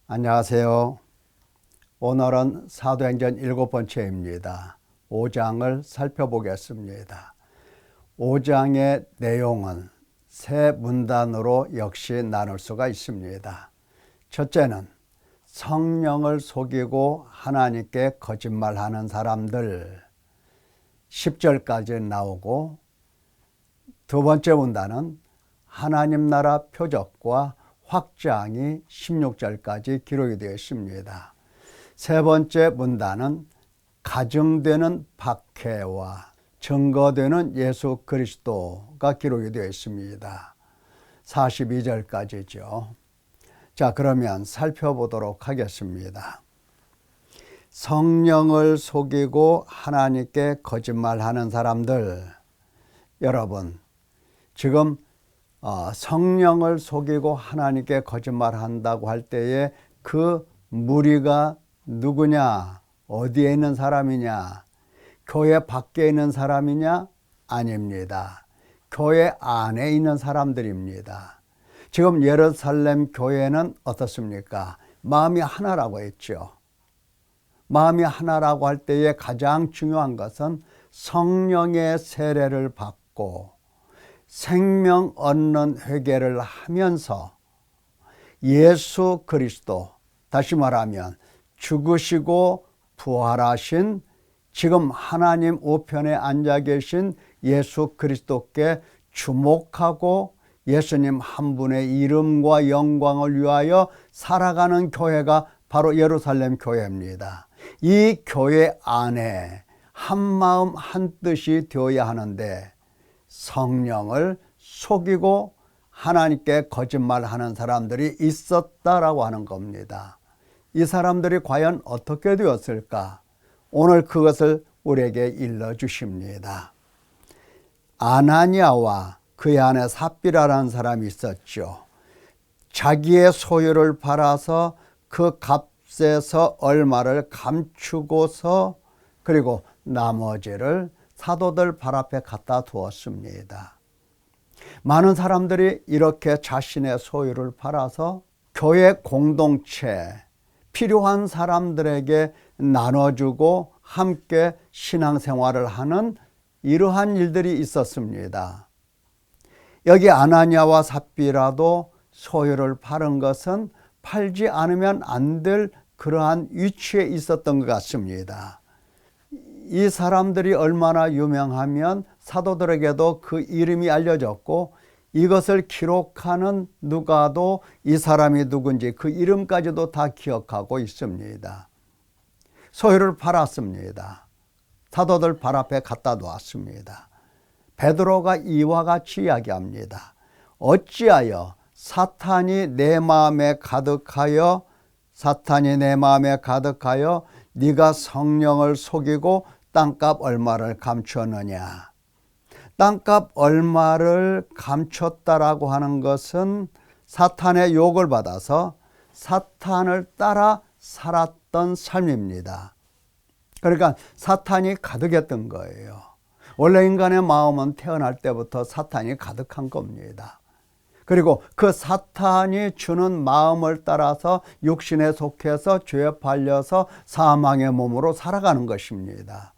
안녕하세요. 오늘은 사도행전 7번째입니다. 5장을 살펴보겠습니다. 5장의 내용은 세 문단으로 역시 나눌 수가 있습니다. 첫째는 성령을 속이고 하나님께 거짓말하는 사람들 10절까지 나오고, 두 번째 문단은 하나님 나라 표적과 확장이 16절까지 기록이 되어 있습니다. 세 번째 문단은 가증되는 박해와 증거되는 예수 그리스도가 기록이 되어 있습니다. 42절까지죠. 자, 그러면 살펴보도록 하겠습니다. 성령을 속이고 하나님께 거짓말하는 사람들, 여러분 지금 성령을 속이고 하나님께 거짓말한다고 할 때에 그 무리가 누구냐, 어디에 있는 사람이냐, 교회 밖에 있는 사람이냐? 아닙니다. 교회 안에 있는 사람들입니다. 지금 예루살렘 교회는 어떻습니까? 마음이 하나라고 했죠. 마음이 하나라고 할 때에 가장 중요한 것은 성령의 세례를 받고 생명 얻는 회개를 하면서 예수 그리스도, 다시 말하면 죽으시고 부활하신 지금 하나님 우편에 앉아 계신 예수 그리스도께 주목하고 예수님 한 분의 이름과 영광을 위하여 살아가는 교회가 바로 예루살렘 교회입니다. 이 교회 안에 한 마음 한 뜻이 되어야 하는데 성령을 속이고 하나님께 거짓말하는 사람들이 있었다라고 하는 겁니다. 이 사람들이 과연 어떻게 되었을까? 오늘 그것을 우리에게 일러주십니다. 아나니아와 그의 아내 삽비라라는 사람이 있었죠. 자기의 소유를 팔아서 그 값에서 얼마를 감추고서 그리고 나머지를 사도들 발 앞에 갖다 두었습니다. 많은 사람들이 이렇게 자신의 소유를 팔아서 교회 공동체, 필요한 사람들에게 나눠주고 함께 신앙생활을 하는 이러한 일들이 있었습니다. 여기 아나니아와 삽비라도 소유를 파는 것은 팔지 않으면 안 될 그러한 위치에 있었던 것 같습니다. 이 사람들이 얼마나 유명하면 사도들에게도 그 이름이 알려졌고 이것을 기록하는 누가도 이 사람이 누군지 그 이름까지도 다 기억하고 있습니다. 소유를 팔았습니다. 사도들 발 앞에 갖다 놓았습니다. 베드로가 이와 같이 이야기합니다. 어찌하여 사탄이 내 마음에 가득하여 네가 성령을 속이고 땅값 얼마를 감추었느냐. 땅값 얼마를 감췄다라고 하는 것은 사탄의 욕을 받아서 사탄을 따라 살았던 삶입니다. 그러니까 사탄이 가득했던 거예요. 원래 인간의 마음은 태어날 때부터 사탄이 가득한 겁니다. 그리고 그 사탄이 주는 마음을 따라서 육신에 속해서 죄에 팔려서 사망의 몸으로 살아가는 것입니다.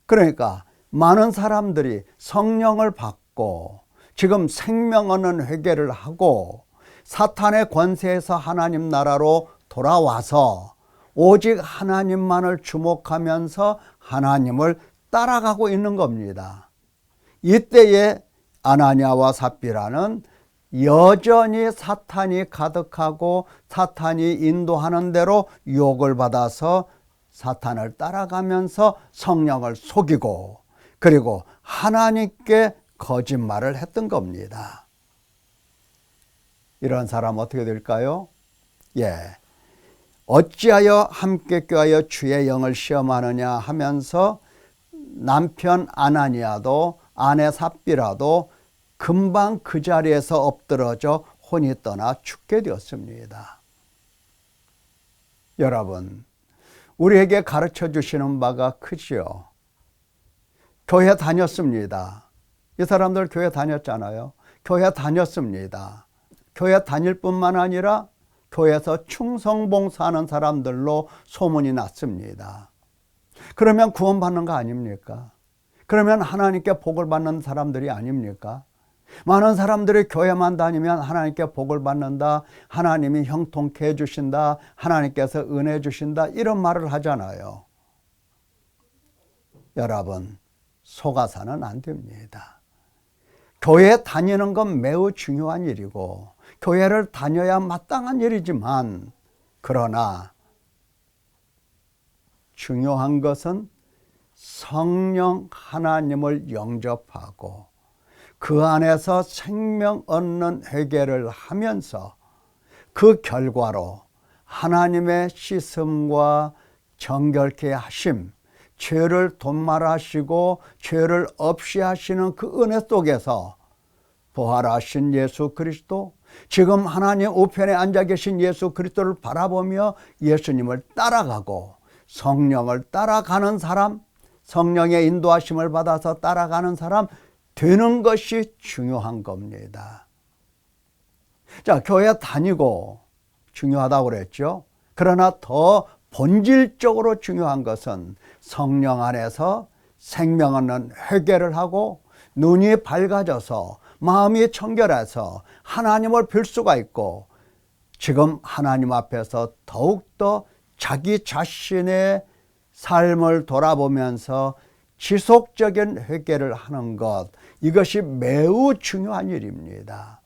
그러니까 많은 사람들이 성령을 받고 지금 생명 얻는 회개를 하고 사탄의 권세에서 하나님 나라로 돌아와서 오직 하나님만을 주목하면서 하나님을 따라가고 있는 겁니다. 이때에 아나니아와 삽비라는 여전히 사탄이 가득하고 사탄이 인도하는 대로 유혹을 받아서 사탄을 따라가면서 성령을 속이고 그리고 하나님께 거짓말을 했던 겁니다. 이런 사람 어떻게 될까요? 어찌하여 함께 껴하여 주의 영을 시험하느냐 하면서 남편 아나니아도 아내 삽비라도 금방 그 자리에서 엎드러져 혼이 떠나 죽게 되었습니다. 여러분, 우리에게 가르쳐 주시는 바가 크지요. 교회 다녔습니다. 이 사람들 교회 다녔잖아요. 교회 다녔습니다. 교회 다닐 뿐만 아니라 교회에서 충성봉사하는 사람들로 소문이 났습니다. 그러면 구원받는 거 아닙니까? 그러면 하나님께 복을 받는 사람들이 아닙니까? 많은 사람들이 교회만 다니면 하나님께 복을 받는다, 하나님이 형통케 해주신다, 하나님께서 은혜 주신다, 이런 말을 하잖아요. 여러분, 속아서는 안 됩니다. 교회 다니는 건 매우 중요한 일이고 교회를 다녀야 마땅한 일이지만, 그러나 중요한 것은 성령 하나님을 영접하고 그 안에서 생명 얻는 회개를 하면서 그 결과로 하나님의 씻음과 정결케 하심, 죄를 돈말하시고 죄를 없이 하시는 그 은혜 속에서 부활하신 예수 그리스도, 지금 하나님 우편에 앉아 계신 예수 그리스도를 바라보며 예수님을 따라가고 성령을 따라가는 사람, 성령의 인도하심을 받아서 따라가는 사람 되는 것이 중요한 겁니다. 자, 교회 다니고 중요하다고 그랬죠. 그러나 더 본질적으로 중요한 것은 성령 안에서 생명 얻는 회개를 하고 눈이 밝아져서 마음이 청결해서 하나님을 뵐 수가 있고, 지금 하나님 앞에서 더욱더 자기 자신의 삶을 돌아보면서 지속적인 회개를 하는 것, 이것이 매우 중요한 일입니다.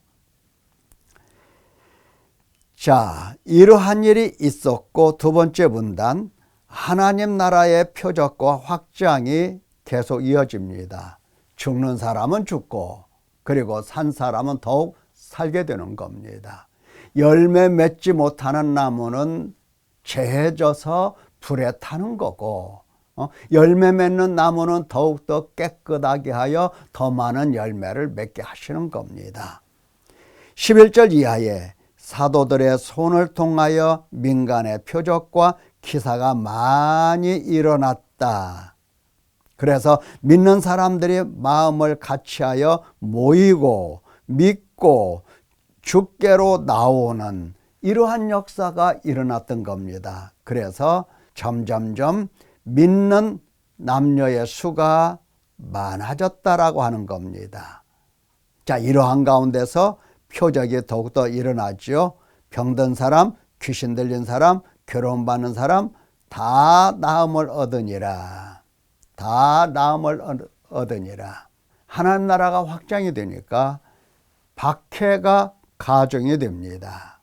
자, 이러한 일이 있었고, 두 번째 분단, 하나님 나라의 표적과 확장이 계속 이어집니다. 죽는 사람은 죽고, 그리고 산 사람은 더욱 살게 되는 겁니다. 열매 맺지 못하는 나무는 재져서 불에 타는 거고, 열매 맺는 나무는 더욱더 깨끗하게 하여 더 많은 열매를 맺게 하시는 겁니다. 11절 이하에 사도들의 손을 통하여 민간의 표적과 기사가 많이 일어났다. 그래서 믿는 사람들이 마음을 같이하여 모이고 믿고 주께로 나오는 이러한 역사가 일어났던 겁니다. 그래서 점점점 믿는 남녀의 수가 많아졌다라고 하는 겁니다. 자, 이러한 가운데서 표적이 더욱더 일어나죠. 병든 사람, 귀신 들린 사람, 괴로움받는 사람 다 나음을 얻으니라. 다 나음을 얻으니라. 하나님 나라가 확장이 되니까 박해가 가중이 됩니다.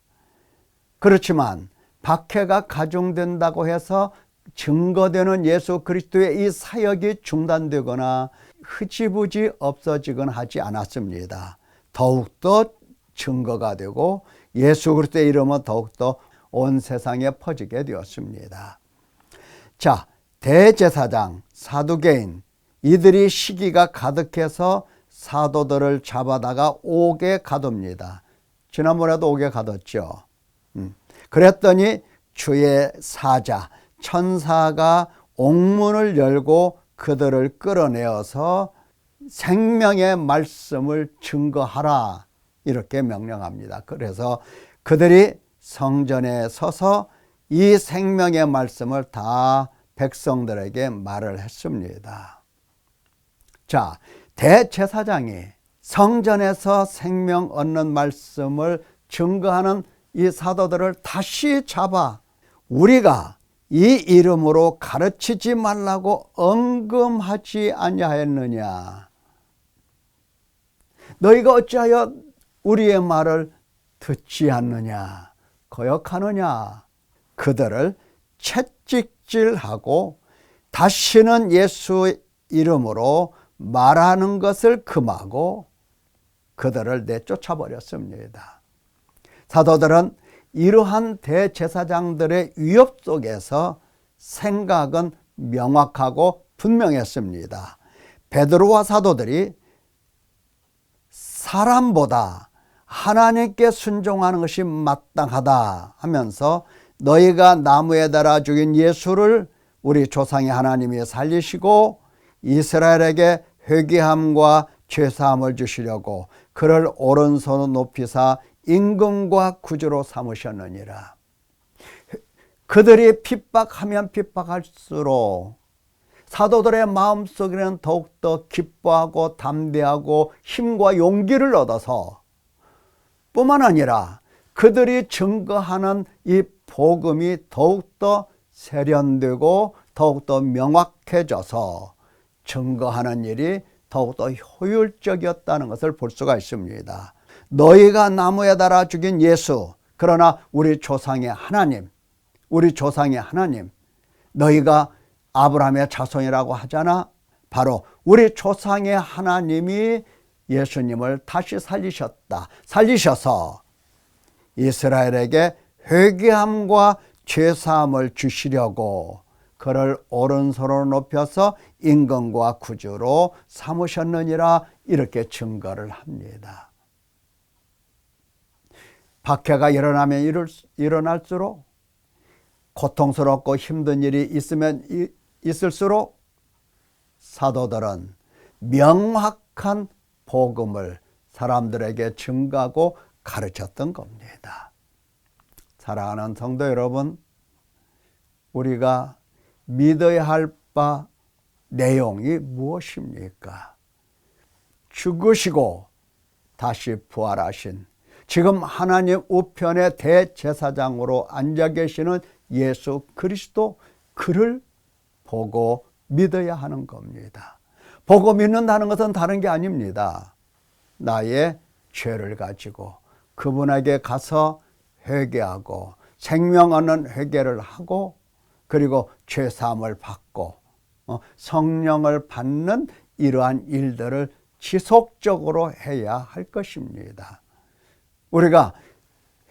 그렇지만 박해가 가중된다고 해서 증거되는 예수 그리스도의 이 사역이 중단되거나 흐지부지 없어지거나 하지 않았습니다. 더욱더 증거가 되고 예수 그리스도의 이름은 더욱더 온 세상에 퍼지게 되었습니다. 자, 대제사장, 사두개인, 이들이 시기가 가득해서 사도들을 잡아다가 옥에 가둡니다. 지난번에도 옥에 가뒀죠. 그랬더니 주의 사자, 천사가 옥문을 열고 그들을 끌어내어서 생명의 말씀을 증거하라, 이렇게 명령합니다. 그래서 그들이 성전에 서서 이 생명의 말씀을 다 백성들에게 말을 했습니다. 자, 대제사장이 성전에서 생명 얻는 말씀을 증거하는 이 사도들을 다시 잡아 우리가 이 이름으로 가르치지 말라고 언금하지 아니하였느냐? 너희가 어찌하여 우리의 말을 듣지 않느냐? 거역하느냐? 그들을 채찍질하고 다시는 예수 이름으로 말하는 것을 금하고 그들을 내쫓아버렸습니다. 사도들은 이러한 대제사장들의 위협 속에서 생각은 명확하고 분명했습니다. 베드로와 사도들이 사람보다 하나님께 순종하는 것이 마땅하다 하면서 너희가 나무에 달아 죽인 예수를 우리 조상의 하나님이 살리시고 이스라엘에게 회개함과 죄사함을 주시려고 그를 오른손으로 높이사 임금과 구주로 삼으셨느니라. 그들이 핍박하면 핍박할수록 사도들의 마음속에는 더욱더 기뻐하고 담대하고 힘과 용기를 얻어서 뿐만 아니라 그들이 증거하는 이 복음이 더욱더 세련되고 더욱더 명확해져서 증거하는 일이 더욱더 효율적이었다는 것을 볼 수가 있습니다. 너희가 나무에 달아 죽인 예수, 그러나 우리 조상의 하나님, 너희가 아브라함의 자손이라고 하잖아. 바로 우리 조상의 하나님이 예수님을 다시 살리셔서 이스라엘에게 회개함과 죄사함을 주시려고 그를 오른손으로 높여서 임금과 구주로 삼으셨느니라, 이렇게 증거를 합니다. 박해가 일어날수록 고통스럽고 힘든 일이 있을수록 사도들은 명확한 복음을 사람들에게 증거하고 가르쳤던 겁니다. 사랑하는 성도 여러분, 우리가 믿어야 할 바 내용이 무엇입니까? 죽으시고 다시 부활하신, 지금 하나님 우편의 대제사장으로 앉아 계시는 예수 그리스도, 그를 보고 믿어야 하는 겁니다. 보고 믿는다는 것은 다른 게 아닙니다. 나의 죄를 가지고 그분에게 가서 회개하고 생명 얻는 회개를 하고, 그리고 죄사함을 받고 성령을 받는 이러한 일들을 지속적으로 해야 할 것입니다. 우리가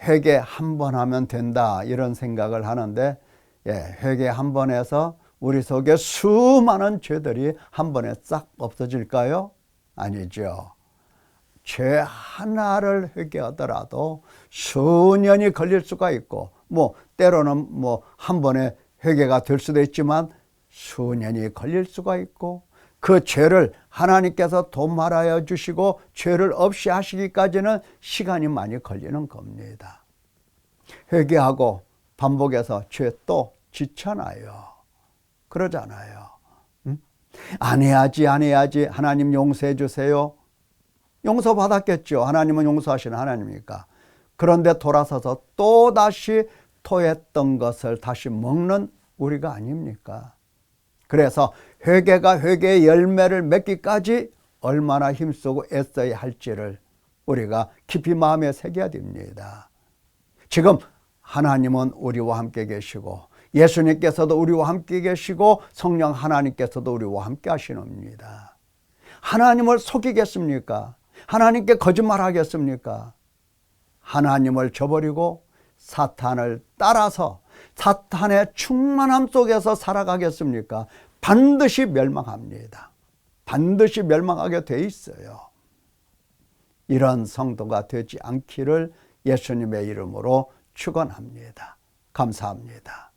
회개 한 번 하면 된다, 이런 생각을 하는데, 회개 한 번 해서 우리 속에 수많은 죄들이 한 번에 싹 없어질까요? 아니죠. 죄 하나를 회개하더라도 수년이 걸릴 수가 있고, 때로는 한 번에 회개가 될 수도 있지만 수년이 걸릴 수가 있고, 그 죄를 하나님께서 도말하여 주시고 죄를 없이 하시기까지는 시간이 많이 걸리는 겁니다. 회개하고 반복해서 죄 또 짓잖아요. 그러잖아요. 안 해야지 하나님 용서해 주세요. 용서받았겠죠. 하나님은 용서하시는 하나님이니까. 그런데 돌아서서 또다시 토했던 것을 다시 먹는 우리가 아닙니까? 그래서 회개가 회개의 열매를 맺기까지 얼마나 힘쓰고 애써야 할지를 우리가 깊이 마음에 새겨야 됩니다. 지금 하나님은 우리와 함께 계시고, 예수님께서도 우리와 함께 계시고, 성령 하나님께서도 우리와 함께 하시옵니다. 하나님을 속이겠습니까? 하나님께 거짓말하겠습니까? 하나님을 저버리고 사탄을 따라서 사탄의 충만함 속에서 살아가겠습니까? 반드시 멸망합니다. 반드시 멸망하게 돼 있어요. 이런 성도가 되지 않기를 예수님의 이름으로 축원합니다. 감사합니다.